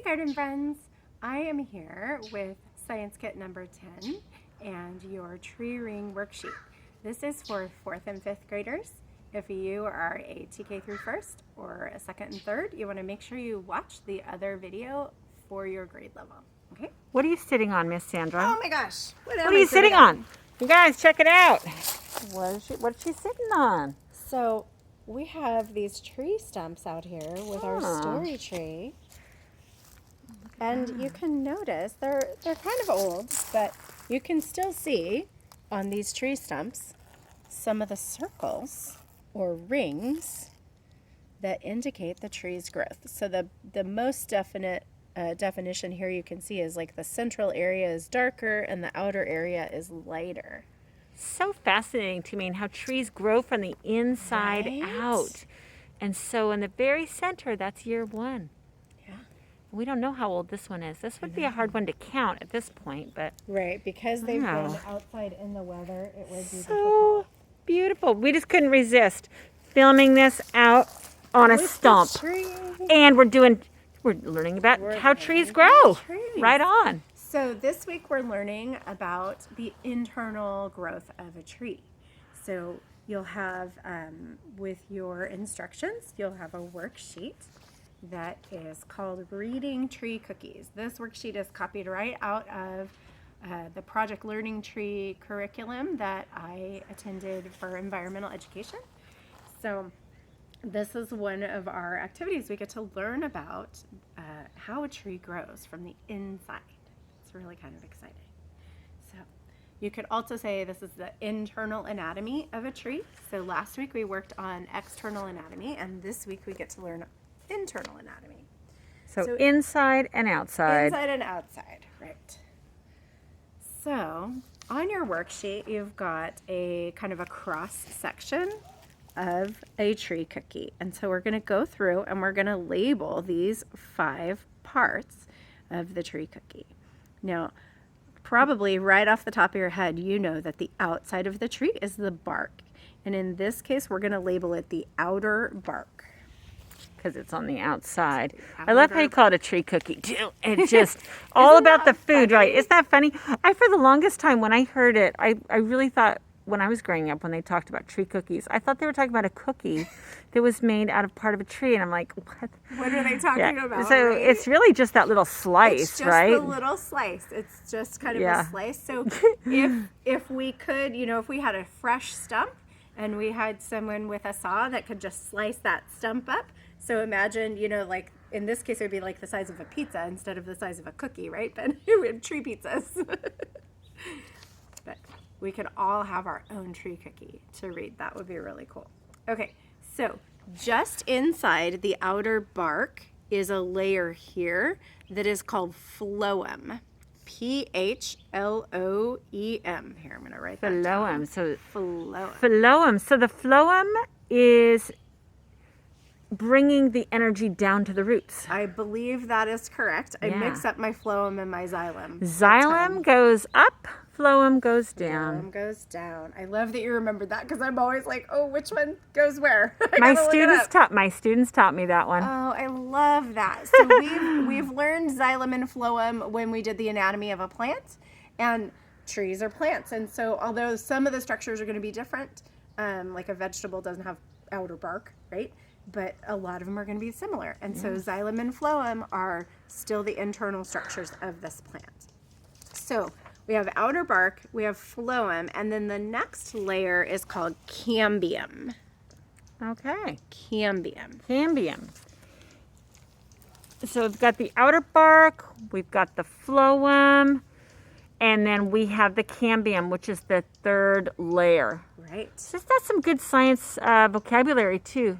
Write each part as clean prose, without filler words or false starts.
garden friends, I am here with science kit number 10 and your tree ring worksheet. This is for 4th and 5th graders. If you are a TK through 1st or a 2nd and 3rd, you want to make sure you watch the other video for your grade level. Okay? What are you sitting on, Miss Sandra? Oh my gosh. What are you sitting on? You guys, check it out. What's she sitting on? So we have these tree stumps out here with our story tree. And you can notice they're kind of old, but you can still see on these tree stumps some of the circles or rings that indicate the tree's growth. So the most definite definition here you can see is like the central area is darker and the outer area is lighter. So fascinating to me and how trees grow from the inside out. And so in the very center, that's year 1. Yeah. We don't know how old this one is. This would be a hard one to count at this point, but right, because they've been outside in the weather, it would be so beautiful. We just couldn't resist filming this out on a stump. And we're learning about how trees grow. Right on. So this week we're learning about the internal growth of a tree. So you'll have, with your instructions, you'll have a worksheet that is called Reading Tree Cookies. This worksheet is copied right out of the Project Learning Tree curriculum that I attended for environmental education. So this is one of our activities. We get to learn about how a tree grows from the inside. It's really kind of exciting. So you could also say this is the internal anatomy of a tree. So last week we worked on external anatomy, and this week we get to learn internal anatomy. So inside and outside. Inside and outside, right. So on your worksheet, you've got a kind of a cross section of a tree cookie. And so we're going to go through and we're going to label these 5 parts of the tree cookie. Now, probably right off the top of your head, you know that the outside of the tree is the bark. And in this case, we're going to label it the outer bark. Because it's on the outside. I love how you call it a tree cookie too. It's just all about the food, right? Isn't that funny? For the longest time when I heard it, I really thought when I was growing up, when they talked about tree cookies, I thought they were talking about a cookie that was made out of part of a tree. And I'm like, what? What are they talking about? So right? It's really just that little slice, right? It's just the little slice. It's just kind of a slice. So if we could, if we had a fresh stump and we had someone with a saw that could just slice that stump up. So imagine, like in this case, it would be like the size of a pizza instead of the size of a cookie, right? But we have tree pizzas. But we could all have our own tree cookie to read. That would be really cool. Okay, so just inside the outer bark is a layer here that is called phloem. P-H-L-O-E-M. Here, I'm going to write that down. Phloem. So the phloem is bringing the energy down to the roots. I believe that is correct. I mix up my phloem and my xylem. Xylem goes up, phloem goes down. Phloem goes down. I love that you remembered that because I'm always like, oh, which one goes where? My students taught me that one. Oh, I love that. So we've learned xylem and phloem when we did the anatomy of a plant, and trees are plants. And so although some of the structures are going to be different, like a vegetable doesn't have outer bark, right? But a lot of them are going to be similar. And so xylem and phloem are still the internal structures of this plant. So we have outer bark, we have phloem, and then the next layer is called cambium. Okay. Cambium. So we've got the outer bark, we've got the phloem, and then we have the cambium, which is the 3rd layer. Right. So that's some good science vocabulary too.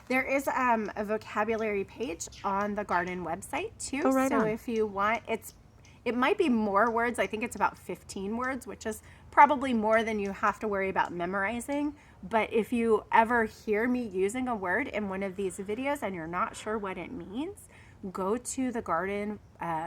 There is a vocabulary page on the garden website too. Oh, right so on. If you want, it might be more words. I think it's about 15 words, which is probably more than you have to worry about memorizing. But if you ever hear me using a word in one of these videos and you're not sure what it means, go to the garden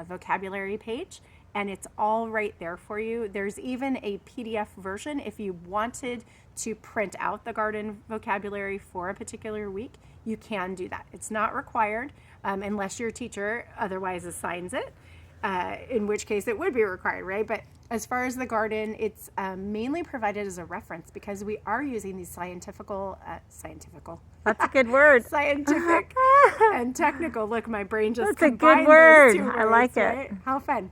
vocabulary page and it's all right there for you. There's even a PDF version if you wanted to print out the garden vocabulary for a particular week. You can do that. It's not required, unless your teacher otherwise assigns it, in which case it would be required, right? But as far as the garden, it's mainly provided as a reference because we are using these scientific That's a good word. scientific and technical. Look, my brain just That's a combined good word. those two words, I like it. right? How fun.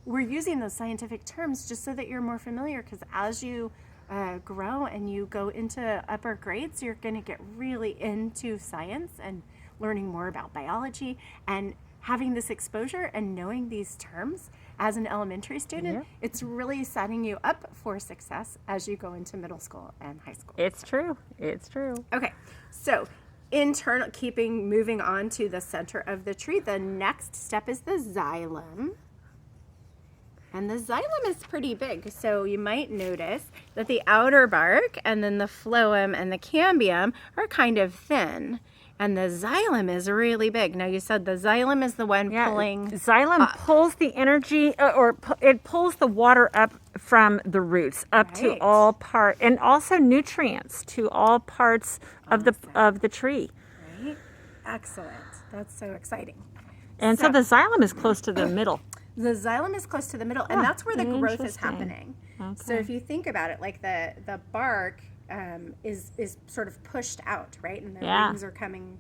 We're using those scientific terms just so that you're more familiar, because as you grow and you go into upper grades, you're going to get really into science and learning more about biology, and having this exposure and knowing these terms as an elementary student, Yeah. it's really setting you up for success as you go into middle school and high school. It's true. It's true. Okay, so moving on to the center of the tree, the next step is the xylem. And the xylem is pretty big, so you might notice that the outer bark and then the phloem and the cambium are kind of thin. And the xylem is really big. Now, you said the xylem is the one pulling. Xylem pulls the energy, it pulls the water up from the roots up to Right. all and also nutrients to all parts of the tree. Right? Excellent. That's so exciting. And so the xylem is close to the middle. The xylem is close to the middle, and that's where the growth is interesting. happening. So Okay. if you think about it, like the bark is sort of pushed out, right? And the Yeah. rings are coming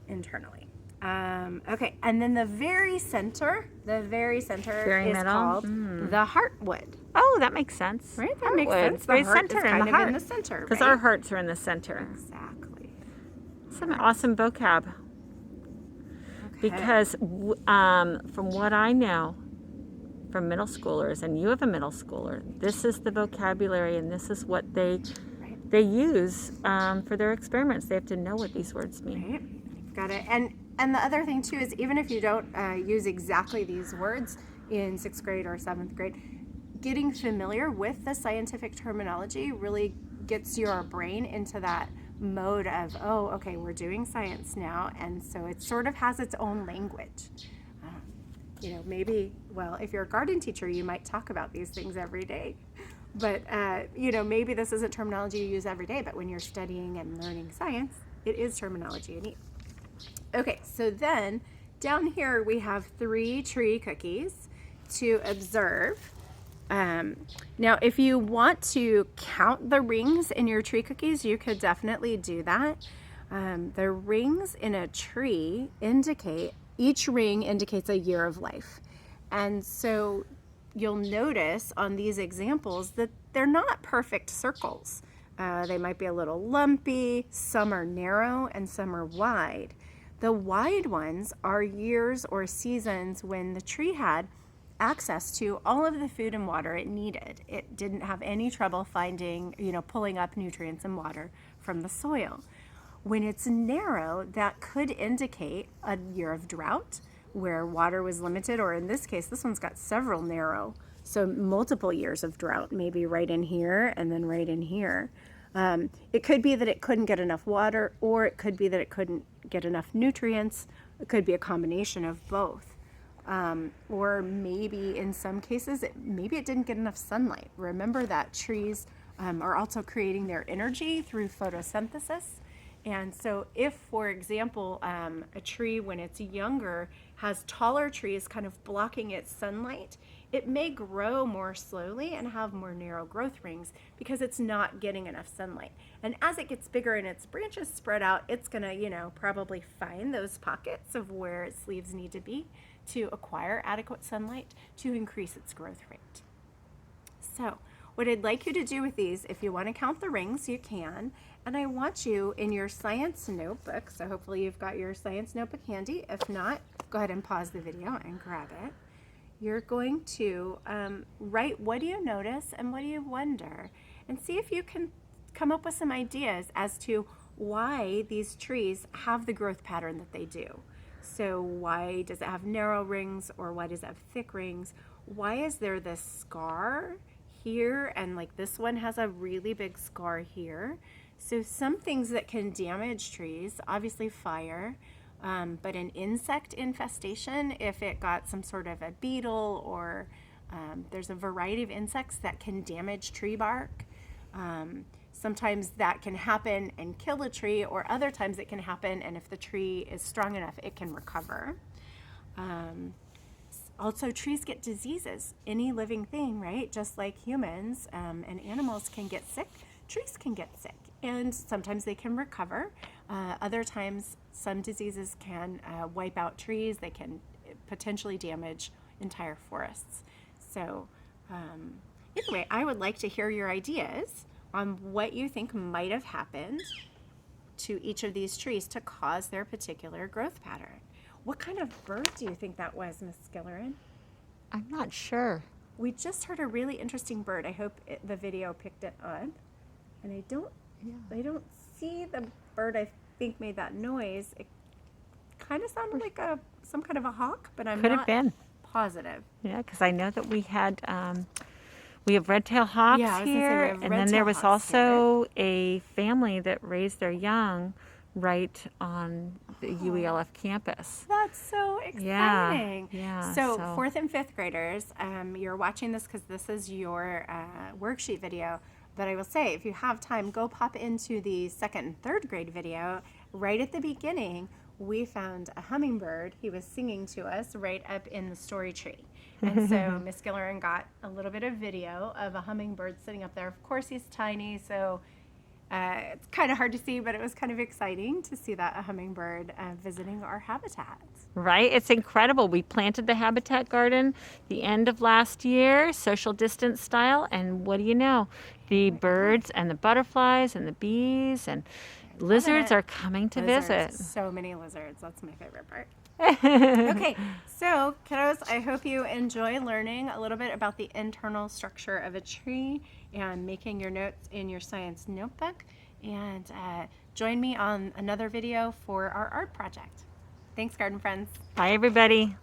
internally. Okay, and then the very center Very is middle? called the heartwood. Oh, that makes sense. Right? That makes Heartwood. sense. The Right, heart center is in kind the of heart. in the center, Because right? our hearts are in the center. Exactly. Some awesome vocab. Okay. Because from what I know from middle schoolers, and you have a middle schooler, this is the vocabulary and this is what they use for their experiments. They have to know what these words mean. Right. You've got it. And the other thing too is, even if you don't use exactly these words in 6th grade or 7th grade, getting familiar with the scientific terminology really gets your brain into that mode of, oh, okay, we're doing science now, and so it sort of has its own language. Maybe, well, if you're a garden teacher, you might talk about these things every day. But, maybe this isn't terminology you use every day, but when you're studying and learning science, it is terminology you need. Okay, so then down here we have 3 tree cookies to observe. Now, if you want to count the rings in your tree cookies, you could definitely do that. The rings in a tree each ring indicates a year of life. And so you'll notice on these examples that they're not perfect circles. They might be a little lumpy, some are narrow, and some are wide. The wide ones are years or seasons when the tree had access to all of the food and water it needed. It didn't have any trouble pulling up nutrients and water from the soil. When it's narrow, that could indicate a year of drought where water was limited, or in this case, this one's got several narrow, so multiple years of drought, maybe right in here and then right in here. It could be that it couldn't get enough water, or it could be that it couldn't get enough nutrients. It could be a combination of both. Or maybe in some cases, maybe it didn't get enough sunlight. Remember that trees are also creating their energy through photosynthesis. And so if, for example, a tree when it's younger has taller trees kind of blocking its sunlight, it may grow more slowly and have more narrow growth rings because it's not getting enough sunlight. And as it gets bigger and its branches spread out, it's going to, probably find those pockets of where its leaves need to be to acquire adequate sunlight to increase its growth rate. So what I'd like you to do with these, if you want to count the rings, you can. And I want you in your science notebook, so hopefully you've got your science notebook handy. If not, go ahead and pause the video and grab it. You're going to write, what do you notice and what do you wonder? And see if you can come up with some ideas as to why these trees have the growth pattern that they do. So why does it have narrow rings, or why does it have thick rings? Why is there this scar here, and like this one has a really big scar here? So some things that can damage trees, obviously fire, but an insect infestation, if it got some sort of a beetle, or there's a variety of insects that can damage tree bark. sometimes that can happen and kill a tree, or other times it can happen, and if the tree is strong enough, it can recover. Also, trees get diseases. Any living thing, right? Just like humans and animals can get sick, trees can get sick. And sometimes they can recover. Other times, some diseases can wipe out trees. They can potentially damage entire forests. So anyway, I would like to hear your ideas on what you think might have happened to each of these trees to cause their particular growth pattern. What kind of bird do you think that was, Miss Skillerin? I'm not sure. We just heard a really interesting bird. I hope the video picked it up. And I don't see the bird I think made that noise. It kind of sounded like some kind of a hawk, but I'm Could not have been. positive. Yeah, because I know that we have red-tailed hawks Yeah, I was gonna say we here, have and then there red-tailed was hawks also a family that raised their young right on the UELF campus. That's so exciting. Yeah, So so- 4th and 5th graders, you're watching this because this is your worksheet video. But I will say, if you have time, go pop into the 2nd and 3rd grade video. Right at the beginning, we found a hummingbird. He was singing to us right up in the story tree. And so Miss Skillerin got a little bit of video of a hummingbird sitting up there. Of course, he's tiny, so it's kind of hard to see, but it was kind of exciting to see that a hummingbird visiting our habitat. Right? It's incredible. We planted the habitat garden the end of last year, social distance style, and what do you know? The birds and the butterflies and the bees and lizards it. are coming to Lizards. visit. So many lizards. That's my favorite part. Okay, so kiddos, I hope you enjoy learning a little bit about the internal structure of a tree and making your notes in your science notebook. And join me on another video for our art project. Thanks, garden friends. Bye, everybody.